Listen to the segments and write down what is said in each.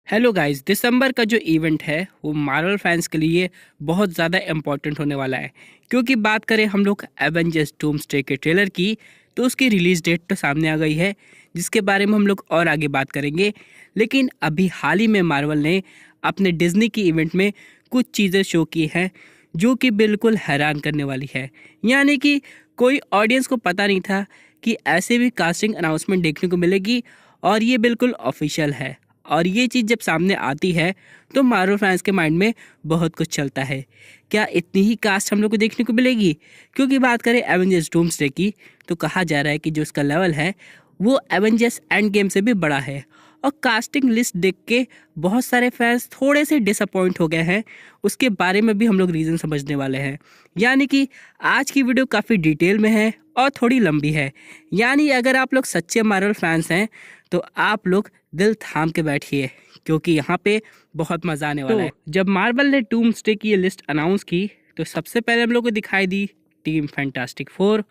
Hello guys, दिसंबर का जो event है वो मार्वल फैंस के लिए बहुत ज़्यादा इम्पोर्टेंट होने वाला है। क्योंकि बात करें हम लोग एवेंजर्स डूम्सडे के ट्रेलर की, तो उसकी रिलीज़ डेट तो सामने आ गई है, जिसके बारे में हम लोग और आगे बात करेंगे। लेकिन अभी हाल ही में मार्वल ने अपने डिज्नी की इवेंट में कुछ चीज़ें शो की हैं जो कि बिल्कुल हैरान करने वाली है। यानी कि कोई ऑडियंस को पता नहीं था कि ऐसे भी कास्टिंग अनाउंसमेंट देखने को मिलेगी, और ये बिल्कुल ऑफिशियल है। और ये चीज़ जब सामने आती है तो मार्वल फैंस के माइंड में बहुत कुछ चलता है। क्या इतनी ही कास्ट हम लोग को देखने को मिलेगी? क्योंकि बात करें एवेंजर्स डूम्सडे की, तो कहा जा रहा है कि जो इसका लेवल है वो एवेंजर्स एंड गेम से भी बड़ा है। और कास्टिंग लिस्ट देख के बहुत सारे फैंस थोड़े से डिसअपॉइंट हो गए हैं। उसके बारे में भी हम लोग रीज़न समझने वाले हैं। यानी कि आज की वीडियो काफ़ी डिटेल में है और थोड़ी लंबी है। यानी अगर आप लोग सच्चे मार्वल फैंस हैं तो आप लोग दिल थाम के बैठिए, क्योंकि यहाँ पे बहुत मज़ा आने वाला है। जब मार्वल ने डूम्सडे की ये लिस्ट अनाउंस की तो सबसे पहले हम लोग को दिखाई दी टीम फैंटास्टिक फोर,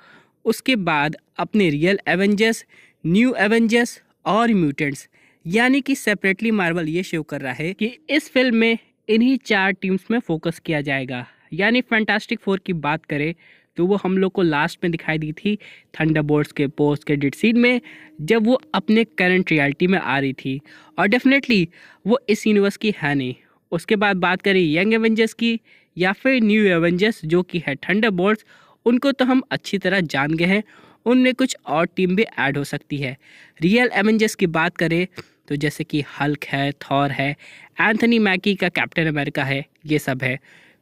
उसके बाद अपने रियल एवेंजर्स, न्यू एवेंजर्स और म्यूटेंट्स। यानी कि सेपरेटली मार्वल ये शो कर रहा है कि इस फिल्म में इन्हीं चार टीम्स में फोकस किया जाएगा। यानी फैंटास्टिक फोर की बात करें तो वो हम लोग को लास्ट में दिखाई दी थी थंडरबोल्ट्स के पोस्ट क्रेडिट सीन में, जब वो अपने करंट रियलिटी में आ रही थी। और डेफिनेटली वो इस यूनिवर्स की है नहीं। उसके बाद बात करें यंग एवेंजर्स की या फिर न्यू एवेंजर्स जो कि है थंडरबोल्ट्स, उनको तो हम अच्छी तरह जान गए हैं। उनमें कुछ और टीम भी ऐड हो सकती है। रियल एवेंजर्स की बात करें तो जैसे कि हल्क है, थॉर है, एंथनी मैकी का कैप्टन अमेरिका है, ये सब है।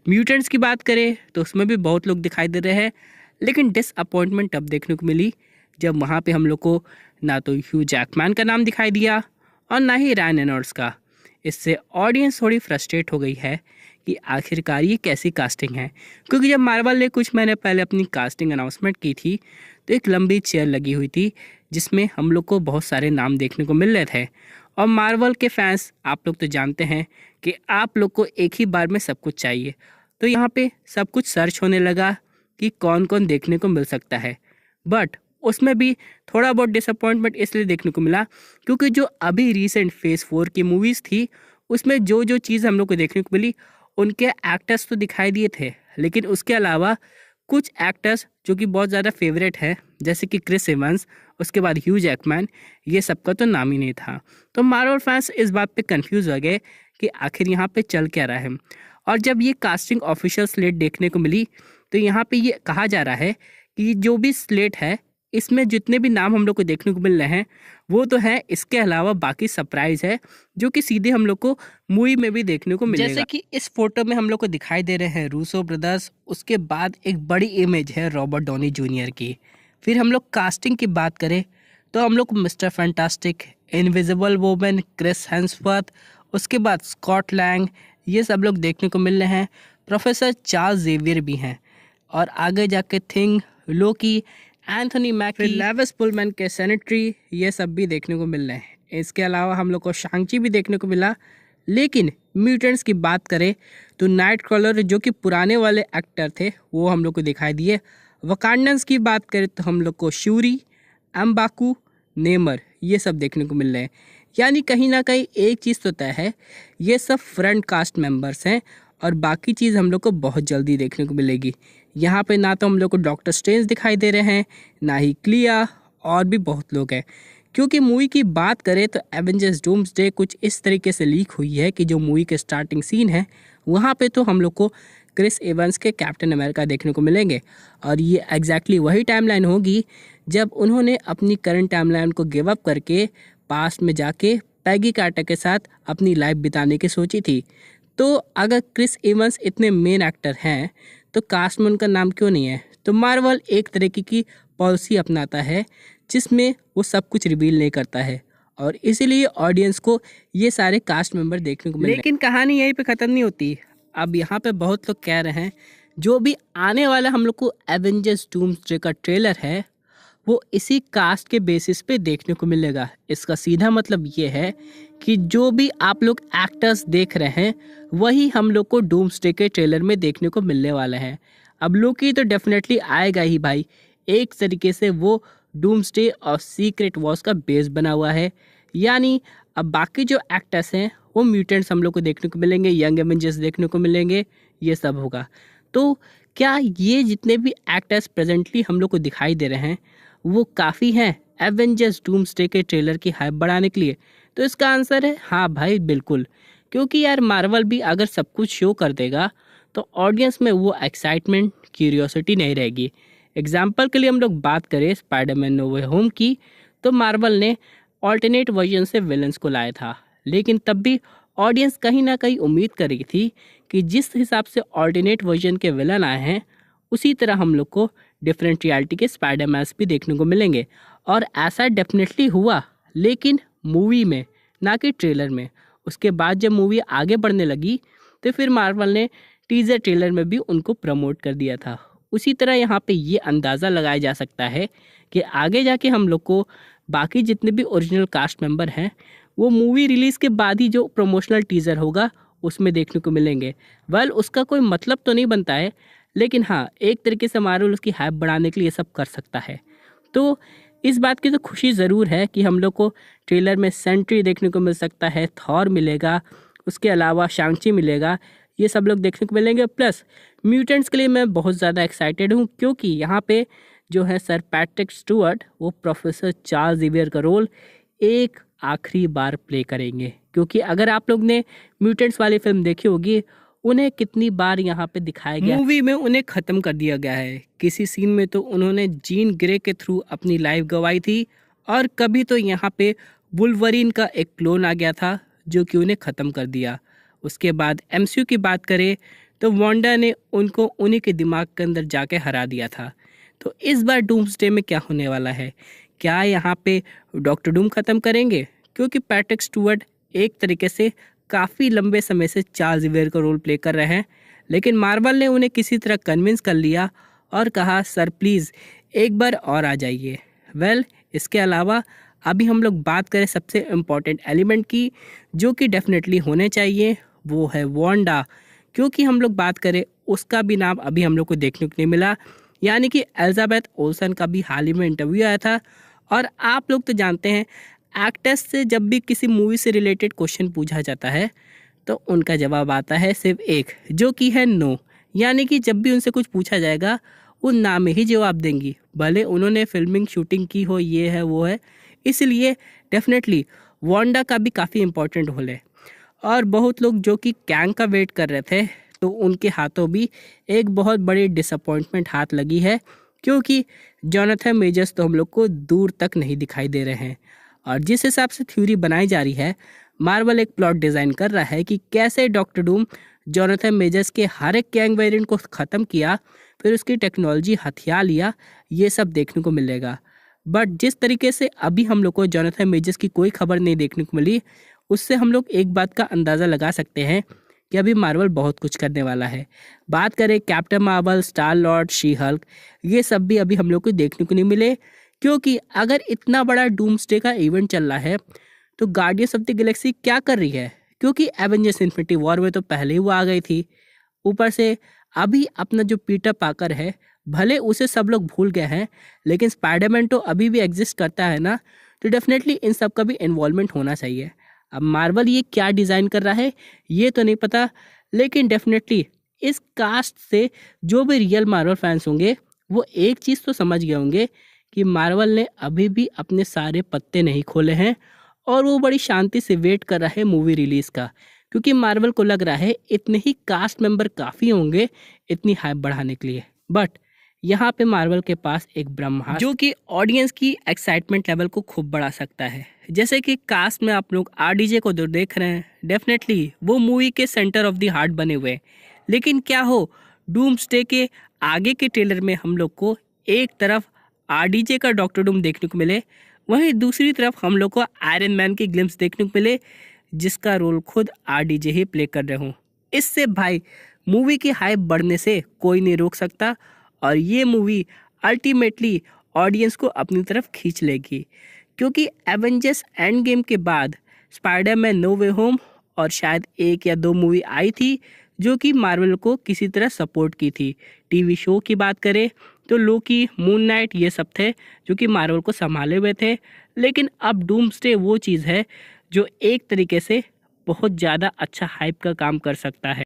म्यूटेंट्स की बात करें तो उसमें भी बहुत लोग दिखाई दे रहे हैं। लेकिन डिसअपॉइंटमेंट तब देखने को मिली जब वहाँ पे हम लोग को ना तो ह्यू जैकमैन का नाम दिखाई दिया और ना ही रायन रेनॉल्ड्स का। इससे ऑडियंस थोड़ी फ्रस्ट्रेट हो गई है कि आखिरकार ये कैसी कास्टिंग है। क्योंकि जब मार्वल ने कुछ महीने पहले अपनी कास्टिंग अनाउंसमेंट की थी तो एक लंबी चेयर लगी हुई थी जिसमें हम लोग को बहुत सारे नाम देखने को मिल रहे थे। और मार्वल के फैंस आप लोग तो जानते हैं कि आप लोग को एक ही बार में सब कुछ चाहिए। तो यहाँ पे सब कुछ सर्च होने लगा कि कौन कौन देखने को मिल सकता है। बट उसमें भी थोड़ा बहुत डिसअपॉइंटमेंट इसलिए देखने को मिला क्योंकि जो अभी रीसेंट फेज़ 4 की मूवीज़ थी उसमें जो जो चीज़ हम लोग को देखने को मिली, उनके एक्टर्स तो दिखाई दिए थे, लेकिन उसके अलावा कुछ एक्टर्स जो कि बहुत ज़्यादा फेवरेट है जैसे कि क्रिस एवंस, उसके बाद ह्यू जैकमैन, ये सबका तो नाम ही नहीं था। तो मार्वल फैंस इस बात पे कंफ्यूज हो गए कि आखिर यहाँ पे चल क्या रहा है। और जब ये कास्टिंग ऑफिशियल स्लेट देखने को मिली तो यहाँ पे ये कहा जा रहा है कि जो भी स्लेट है इसमें जितने भी नाम हम लोग को देखने को मिल रहे हैं वो तो है, इसके अलावा बाकी सरप्राइज है जो कि सीधे हम लोग को मूवी में भी देखने को मिलेगा। जैसे कि इस फोटो में हम लोग को दिखाई दे रहे हैं रूसो ब्रदर्स, उसके बाद एक बड़ी इमेज है रॉबर्ट डॉनी जूनियर की। फिर हम लोग कास्टिंग की बात करें तो हम लोग को mister fantastic, invisible woman, Chris Hemsworth, उसके बाद स्कॉट लैंग, ये सब लोग देखने को मिल रहे हैं। प्रोफेसर चार्ल्स जेवियर भी हैं। और आगे जाके थिंग, लोकी, एंथनी मैकी, लेविस पुलमैन के सेनेटरी, ये सब भी देखने को मिल रहे हैं। इसके अलावा हम लोग को शांची भी देखने को मिला। लेकिन म्यूटेंट्स की बात करें तो नाइट क्रॉलर जो कि पुराने वाले एक्टर थे वो हम लोग को दिखाई दिए। वकांडन्स की बात करें तो हम लोग को शूरी, एम्बाकू, नेमर, ये सब देखने को मिल रहे हैं। यानी कहीं ना कहीं एक चीज़ तो तय है, ये सब फ्रंट कास्ट मेंबर्स हैं और बाकी चीज़ हम लोग को बहुत जल्दी देखने को मिलेगी। यहाँ पे ना तो हम लोग को डॉक्टर स्ट्रेंज दिखाई दे रहे हैं, ना ही क्लिया, और भी बहुत लोग हैं। क्योंकि मूवी की बात करें तो एवेंजर्स डूम्सडे कुछ इस तरीके से लीक हुई है कि जो मूवी के स्टार्टिंग सीन है वहाँ पे तो हम लोग को क्रिस एवंस के कैप्टन अमेरिका देखने को मिलेंगे। और ये एग्जैक्टली वही टाइमलाइन होगी जब उन्होंने अपनी करंट टाइमलाइन को गिव अप करके पास्ट में जाके पैगी कार्टर के साथ अपनी लाइफ बिताने की सोची थी। तो अगर क्रिस एवंस इतने मेन एक्टर हैं तो कास्ट में उनका नाम क्यों नहीं है? तो मार्वल एक तरीके की पॉलिसी अपनाता है जिसमें वो सब कुछ रिवील नहीं करता है, और इसीलिए ऑडियंस को ये सारे कास्ट मेंबर देखने को मिले। लेकिन कहानी यहीं पे ख़त्म नहीं होती। अब यहाँ पे बहुत लोग कह रहे हैं जो भी आने वाला हम लोग को एवेंजर्स डूम्सडे का ट्रेलर है वो इसी कास्ट के बेसिस पे देखने को मिलेगा। इसका सीधा मतलब ये है कि जो भी आप लोग एक्टर्स देख रहे हैं वही हम लोग को डूम्सडे के ट्रेलर में देखने को मिलने वाला है। अब लोकी तो डेफिनेटली आएगा ही भाई, एक तरीके से वो डूम्सडे और सीक्रेट वॉर्स का बेस बना हुआ है। यानी अब बाकी जो एक्टर्स हैं वो म्यूटेंट्स हम लोग को देखने को मिलेंगे, यंग एवेंजर्स देखने को मिलेंगे, ये सब होगा। तो क्या ये जितने भी एक्टर्स प्रेजेंटली हम लोग को दिखाई दे रहे हैं वो काफ़ी हैं एवेंजर्स डूम्सडे के ट्रेलर की हाइप बढ़ाने के लिए? तो इसका आंसर है हाँ भाई, बिल्कुल। क्योंकि यार मार्वल भी अगर सब कुछ शो कर देगा तो ऑडियंस में वो एक्साइटमेंट, क्यूरियोसिटी नहीं रहेगी। एग्जाम्पल के लिए हम लोग बात करें स्पाइडरमैन नो वे होम की, तो मार्वल ने ऑल्टरनेट वर्जन से विलन्स को लाया था, लेकिन तब भी ऑडियंस कहीं ना कहीं उम्मीद कर रही थी कि जिस हिसाब से ऑल्टरनेट वर्जन के विलन आए हैं उसी तरह हम लोग को डिफरेंट रियलिटी के स्पाइडरमैन्स भी देखने को मिलेंगे। और ऐसा डेफिनेटली हुआ, लेकिन मूवी में, ना कि ट्रेलर में। उसके बाद जब मूवी आगे बढ़ने लगी तो फिर मार्वल ने टीजर ट्रेलर में भी उनको प्रमोट कर दिया था। उसी तरह यहाँ पे ये अंदाज़ा लगाया जा सकता है कि आगे जाके हम लोग को बाकी जितने भी ओरिजिनल कास्ट मेंबर हैं वो मूवी रिलीज़ के बाद ही जो प्रमोशनल टीज़र होगा उसमें देखने को मिलेंगे। वेल, उसका कोई मतलब तो नहीं बनता है, लेकिन हाँ, एक तरीके से मार्वल उसकी हाइप बढ़ाने के लिए सब कर सकता है। तो इस बात की तो खुशी ज़रूर है कि हम लोग को ट्रेलर में सेंट्री देखने को मिल सकता है, थॉर मिलेगा, उसके अलावा शांची मिलेगा, ये सब लोग देखने को मिलेंगे। प्लस म्यूटेंट्स के लिए मैं बहुत ज़्यादा एक्साइटेड हूँ, क्योंकि यहाँ पे जो है सर पैट्रिक स्टुअर्ट वो प्रोफेसर चार्ल्स ज़ेवियर का रोल एक आखिरी बार प्ले करेंगे। क्योंकि अगर आप लोग ने म्यूटेंट्स वाली फिल्म देखी होगी, उन्हें कितनी बार यहाँ पे दिखाया गया, मूवी में उन्हें ख़त्म कर दिया गया है। किसी सीन में तो उन्होंने जीन ग्रे के थ्रू अपनी लाइफ गंवाई थी, और कभी तो यहाँ पे वुल्वरीन का एक क्लोन आ गया था जो कि उन्हें ख़त्म कर दिया। उसके बाद एमसीयू की बात करें तो वांडा ने उनको उन्हीं के दिमाग के अंदर जाके हरा दिया था। तो इस बार डूम्सडे में क्या होने वाला है? क्या यहाँ पे डॉक्टर डूम ख़त्म करेंगे? क्योंकि पैट्रिक स्टुअर्ट एक तरीके से काफ़ी लंबे समय से चार्ल्स ज़ेवियर का रोल प्ले कर रहे हैं, लेकिन मार्वल ने उन्हें किसी तरह कन्विंस कर लिया और कहा सर प्लीज़ एक बार और आ जाइए। वेल, इसके अलावा अभी हम लोग बात करें सबसे इम्पॉर्टेंट एलिमेंट की, जो कि डेफिनेटली होने चाहिए, वो है वांडा। क्योंकि हम लोग बात करें उसका भी नाम अभी हम लोग को देखने को नहीं मिला, यानी कि एलिजाबेथ ओल्सन का भी हाल ही में इंटरव्यू आया था। और आप लोग तो जानते हैं एक्टर्स से जब भी किसी मूवी से रिलेटेड क्वेश्चन पूछा जाता है तो उनका जवाब आता है सिर्फ एक, जो कि है नो। यानी कि जब भी उनसे कुछ पूछा जाएगा वो ना में ही जवाब देंगी, भले उन्होंने फिल्मिंग शूटिंग की हो, ये है वो है। इसलिए डेफिनेटली वांडा का भी काफ़ी इंपॉर्टेंट रोल है। और बहुत लोग जो कि कैंग का वेट कर रहे थे, तो उनके हाथों भी एक बहुत बड़ी डिसअपॉइंटमेंट हाथ लगी है, क्योंकि जोनाथन मेजर्स तो हम लोग को दूर तक नहीं दिखाई दे रहे हैं। और जिस हिसाब से थ्योरी बनाई जा रही है, मार्वल एक प्लॉट डिज़ाइन कर रहा है कि कैसे डॉक्टर डूम जोनाथन मेजर्स के हर एक कैंग वेरिएंट को ख़त्म किया, फिर उसकी टेक्नोलॉजी हथियार लिया, ये सब देखने को मिलेगा। बट जिस तरीके से अभी हम लोग को जोनाथन मेजर्स की कोई खबर नहीं देखने को मिली, उससे हम लोग एक बात का अंदाज़ा लगा सकते हैं कि अभी मार्वल बहुत कुछ करने वाला है। बात करें captain Marvel, star Lord, she Hulk, ये सब भी अभी हम लोग को देखने को नहीं मिले। क्योंकि अगर इतना बड़ा डूम्सडे का इवेंट चल रहा है तो गार्डियंस ऑफ द गैलेक्सी क्या कर रही है? क्योंकि एवेंजर्स इन्फिनिटी वॉर में तो पहले ही वो आ गई थी। ऊपर से अभी अपना जो पीटर पाकर है, भले उसे सब लोग भूल गए हैं, लेकिन स्पाइडरमैन तो अभी भी एग्जिस्ट करता है ना, तो डेफिनेटली इन सब का भी इन्वॉल्वमेंट होना चाहिए। अब मार्वल ये क्या डिज़ाइन कर रहा है ये तो नहीं पता, लेकिन डेफिनेटली इस कास्ट से जो भी रियल मार्वल फैंस होंगे वो एक चीज़ तो समझ गए होंगे कि मार्वल ने अभी भी अपने सारे पत्ते नहीं खोले हैं, और वो बड़ी शांति से वेट कर रहा है मूवी रिलीज़ का। क्योंकि मार्वल को लग रहा है इतने ही कास्ट मेंबर काफ़ी होंगे इतनी हाइप बढ़ाने के लिए। बट यहाँ पे मार्वल के पास एक ब्रह्मास्त्र जो कि ऑडियंस की एक्साइटमेंट लेवल को खूब बढ़ा सकता है। जैसे कि कास्ट में आप लोग आरडीजे को जो देख रहे हैं, डेफिनेटली वो मूवी के सेंटर ऑफ द हार्ट बने हुए हैं। लेकिन क्या हो, डूम्सडे के आगे के ट्रेलर में हम लोग को एक तरफ आरडीजे का डॉक्टर डूम देखने को मिले, वहीं दूसरी तरफ हम लोग को आयरन मैन की ग्लिम्स देखने को मिले, जिसका रोल खुद आरडीजे ही प्ले कर रहे हों। इससे भाई मूवी की हाइप बढ़ने से कोई नहीं रोक सकता, और ये मूवी अल्टीमेटली ऑडियंस को अपनी तरफ खींच लेगी। क्योंकि एवेंजर्स एंड गेम के बाद स्पाइडरमैन नो वे होम और शायद 1 या 2 मूवी आई थी जो कि मार्वल को किसी तरह सपोर्ट की थी। टीवी शो की बात करें तो लोकी, मून नाइट, ये सब थे जो कि मार्वल को संभाले हुए थे। लेकिन अब डूम्सडे वो चीज़ है जो एक तरीके से बहुत ज़्यादा अच्छा हाइप का काम कर सकता है।